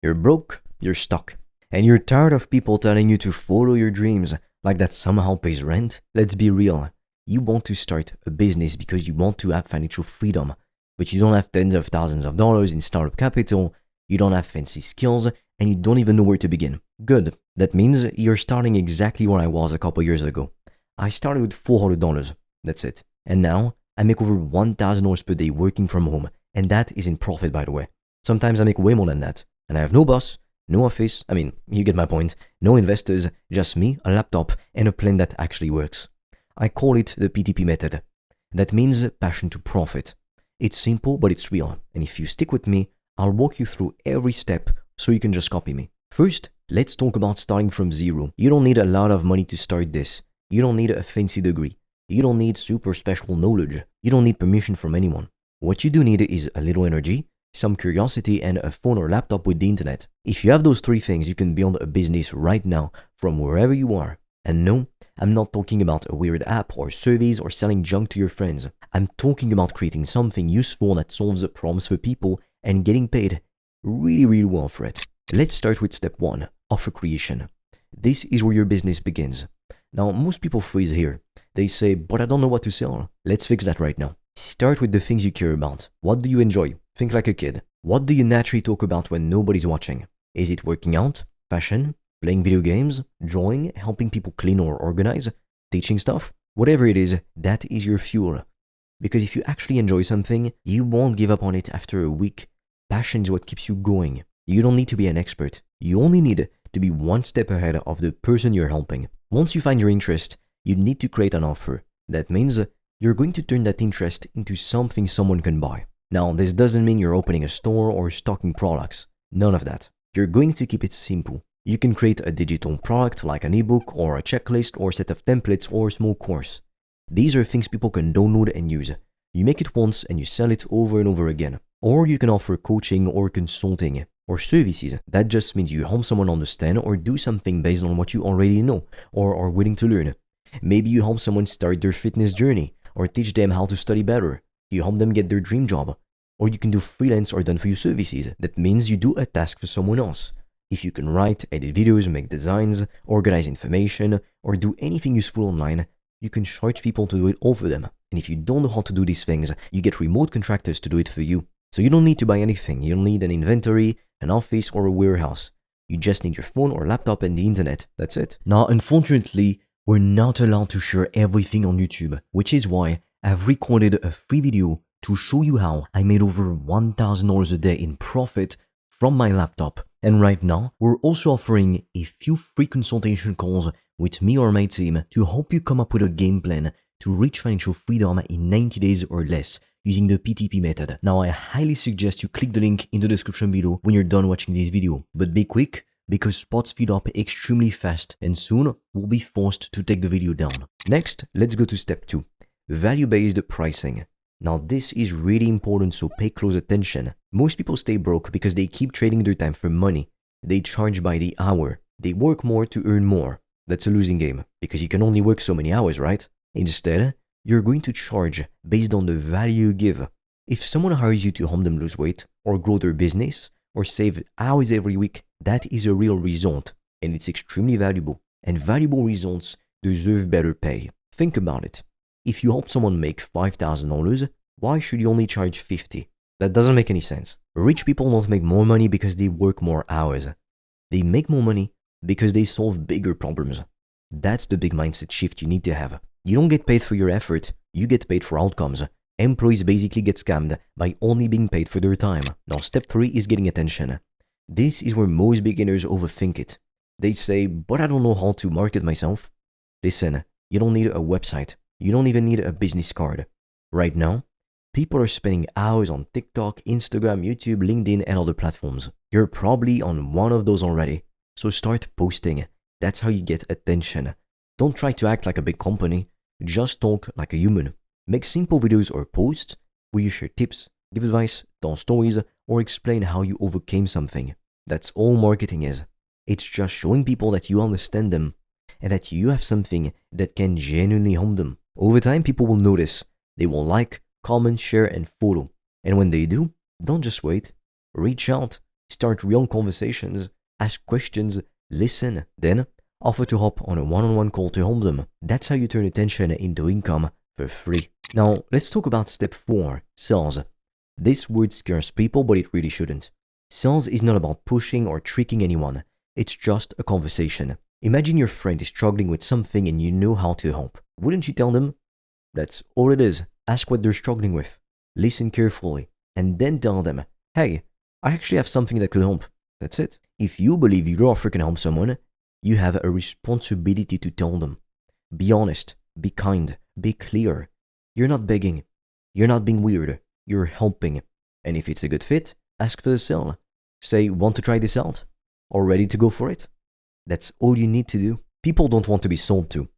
You're broke, you're stuck, and you're tired of people telling you to follow your dreams like that somehow pays rent. Let's be real. You want to start a business because you want to have financial freedom, but you don't have tens of thousands of dollars in startup capital, you don't have fancy skills, and you don't even know where to begin. Good. That means you're starting exactly where I was a couple years ago. I started with $400. That's it. And now I make over $1,000 per day working from home, and that is in profit, by the way. Sometimes I make way more than that, and I have no boss, no office, you get my point, no investors, just me, a laptop, and a plan that actually works. I call it the PTP method. That means passion to profit. It's simple, but it's real, and if you stick with me, I'll walk you through every step so you can just copy me. First, let's talk about starting from zero. You don't need a lot of money to start this. You don't need a fancy degree. You don't need super special knowledge. You don't need permission from anyone. What you do need is a little energy, some curiosity, and a phone or laptop with the internet. If you have those three things, you can build a business right now from wherever you are. And no, I'm not talking about a weird app or surveys or selling junk to your friends. I'm talking about creating something useful that solves the problems for people and getting paid really well for it. Let's start with step one, offer creation. This is where your business begins. Now, most people freeze here. They say, but I don't know what to sell. Let's fix that right now. Start with the things you care about. What do you enjoy? Think like a kid. What do you naturally talk about when nobody's watching? Is it working out, fashion, playing video games, drawing, helping people clean or organize, teaching stuff? Whatever it is, that is your fuel. Because if you actually enjoy something, you won't give up on it after a week. Passion is what keeps you going. You don't need to be an expert. You only need to be one step ahead of the person you're helping. Once you find your interest, you need to create an offer. That means you're going to turn that interest into something someone can buy. Now, this doesn't mean you're opening a store or stocking products. None of that. You're going to keep it simple. You can create a digital product like an ebook or a checklist or a set of templates or a small course. These are things people can download and use. You make it once and you sell it over and over again. Or you can offer coaching or consulting or services. That just means you help someone understand or do something based on what you already know or are willing to learn. Maybe you help someone start their fitness journey or teach them how to study better. You help them get their dream job. Or you can do freelance or done-for-you services. That means you do a task for someone else. If you can write, edit videos, make designs, organize information, or do anything useful online, you can charge people to do it all for them. And if you don't know how to do these things, you get remote contractors to do it for you. So you don't need to buy anything. You don't need an inventory, an office, or a warehouse. You just need your phone or laptop and the internet. That's it. Now, unfortunately, we're not allowed to share everything on YouTube, which is why I've recorded a free video to show you how I made over $1,000 a day in profit from my laptop. And right now, we're also offering a few free consultation calls with me or my team to help you come up with a game plan to reach financial freedom in 90 days or less using the PTP method. Now, I highly suggest you click the link in the description below when you're done watching this video. But be quick, because spots fill up extremely fast and soon we'll be forced to take the video down. Next, let's go to step 2, value-based pricing. Now, this is really important, so pay close attention. Most people stay broke because they keep trading their time for money. They charge by the hour. They work more to earn more. That's a losing game because you can only work so many hours, right? Instead, you're going to charge based on the value you give. If someone hires you to help them lose weight or grow their business or save hours every week, that is a real result and it's extremely valuable. And valuable results deserve better pay. Think about it. If you help someone make $5,000, why should you only charge $50? That doesn't make any sense. Rich people don't make more money because they work more hours. They make more money because they solve bigger problems. That's the big mindset shift you need to have. You don't get paid for your effort, you get paid for outcomes. Employees basically get scammed by only being paid for their time. Now, step 3 is getting attention. This is where most beginners overthink it. They say, but I don't know how to market myself. Listen, you don't need a website. You don't even need a business card. Right now, people are spending hours on TikTok, Instagram, YouTube, LinkedIn, and other platforms. You're probably on one of those already. So start posting. That's how you get attention. Don't try to act like a big company. Just talk like a human. Make simple videos or posts where you share tips, give advice, tell stories, or explain how you overcame something. That's all marketing is. It's just showing people that you understand them and that you have something that can genuinely help them. Over time, people will notice. They will like, comment, share, and follow. And when they do, don't just wait. Reach out. Start real conversations, ask questions, listen, then offer to hop on a one-on-one call to help them. That's how you turn attention into income for free. Now, let's talk about step 4, sales. This word scares people, but it really shouldn't. Sales is not about pushing or tricking anyone. It's just a conversation. Imagine your friend is struggling with something and you know how to help. Wouldn't you tell them? That's all it is. Ask what they're struggling with. Listen carefully, and then tell them, hey, I actually have something that could help. That's it. If you believe your offer can help someone, you have a responsibility to tell them. Be honest, be kind, be clear. You're not begging. You're not being weird. You're helping. And if it's a good fit, ask for the sale. Say, want to try this out? Or ready to go for it? That's all you need to do. People don't want to be sold to,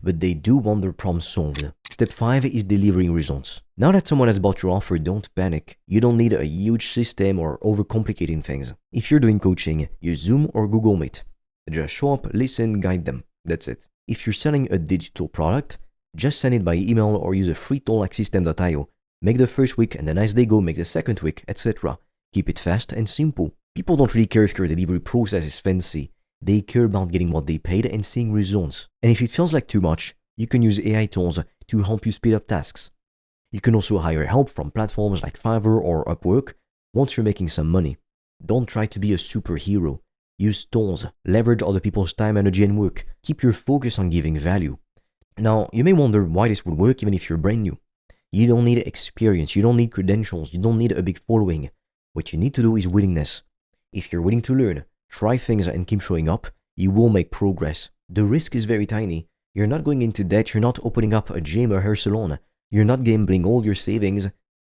but they do want their problem solved. Step 5 is delivering results. Now that someone has bought your offer, don't panic. You don't need a huge system or overcomplicating things. If you're doing coaching, use Zoom or Google Meet. Just show up, listen, guide them. That's it. If you're selling a digital product, just send it by email or use a free tool like system.io. Make the first week, and then as they go, make the second week, etc. Keep it fast and simple. People don't really care if your delivery process is fancy. They care about getting what they paid and seeing results. And if it feels like too much, you can use AI tools to help you speed up tasks. You can also hire help from platforms like Fiverr or Upwork once you're making some money. Don't try to be a superhero. Use tools, leverage other people's time, energy, and work. Keep your focus on giving value. Now, you may wonder why this would work even if you're brand new. You don't need experience, you don't need credentials, you don't need a big following. What you need to do is willingness. If you're willing to learn, try things and keep showing up, you will make progress. The risk is very tiny. You're not going into debt, you're not opening up a gym or hair salon, you're not gambling all your savings.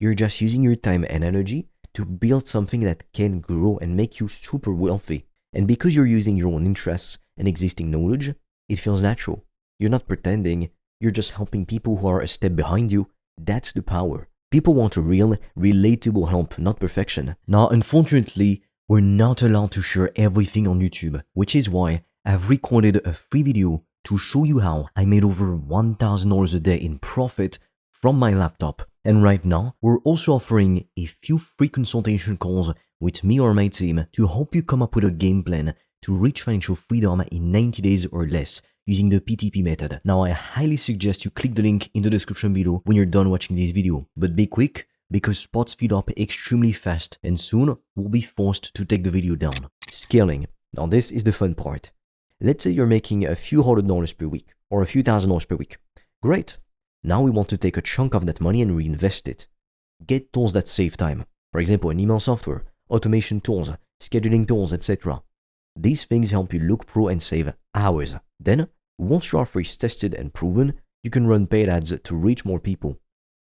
You're just using your time and energy to build something that can grow and make you super wealthy. And because you're using your own interests and existing knowledge, it feels natural. You're not pretending, you're just helping people who are a step behind you. That's the power. People want a real, relatable help, not perfection. Now, unfortunately, we're not allowed to share everything on YouTube, which is why I've recorded a free video to show you how I made over $1,000 a day in profit from my laptop. And right now, we're also offering a few free consultation calls with me or my team to help you come up with a game plan to reach financial freedom in 90 days or less using the PTP method. Now, I highly suggest you click the link in the description below when you're done watching this video. But be quick, because spots speed up extremely fast and soon we'll be forced to take the video down. Scaling. Now this is the fun part. Let's say you're making a few $100 per week or a few $1,000s per week. Great. Now we want to take a chunk of that money and reinvest it. Get tools that save time. For example, an email software, automation tools, scheduling tools, etc. These things help you look pro and save hours. Then, once your offer is tested and proven, you can run paid ads to reach more people.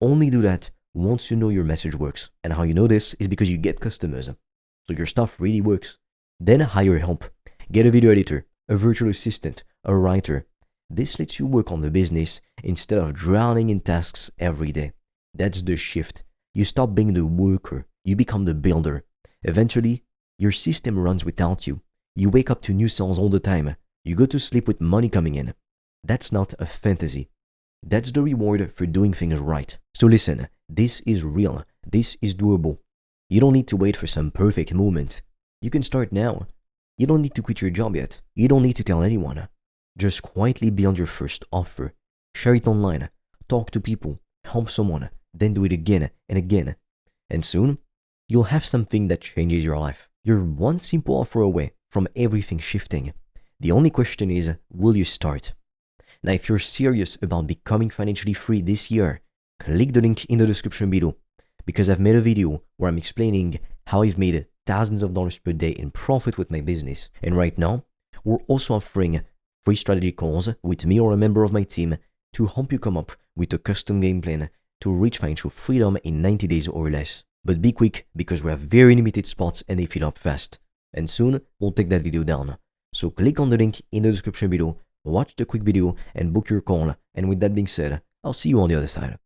Only do that once you know your message works. And how you know this is because you get customers. So your stuff really works. Then hire help. Get a video editor, a virtual assistant, a writer. This lets you work on the business instead of drowning in tasks every day. That's the shift. You stop being the worker, you become the builder. Eventually, your system runs without you. You wake up to new sales all the time. You go to sleep with money coming in. That's not a fantasy. That's the reward for doing things right. So listen, this is real. This is doable. You don't need to wait for some perfect moment. You can start now. You don't need to quit your job yet. You don't need to tell anyone. Just quietly build your first offer. Share it online. Talk to people. Help someone. Then do it again and again. And soon, you'll have something that changes your life. You're one simple offer away from everything shifting. The only question is, will you start? Now, if you're serious about becoming financially free this year, click the link in the description below, because I've made a video where I'm explaining how I've made thousands of dollars per day in profit with my business. And right now, we're also offering free strategy calls with me or a member of my team to help you come up with a custom game plan to reach financial freedom in 90 days or less. But be quick, because we have very limited spots and they fill up fast. And soon, we'll take that video down. So click on the link in the description below, watch the quick video and book your call. And with that being said, I'll see you on the other side.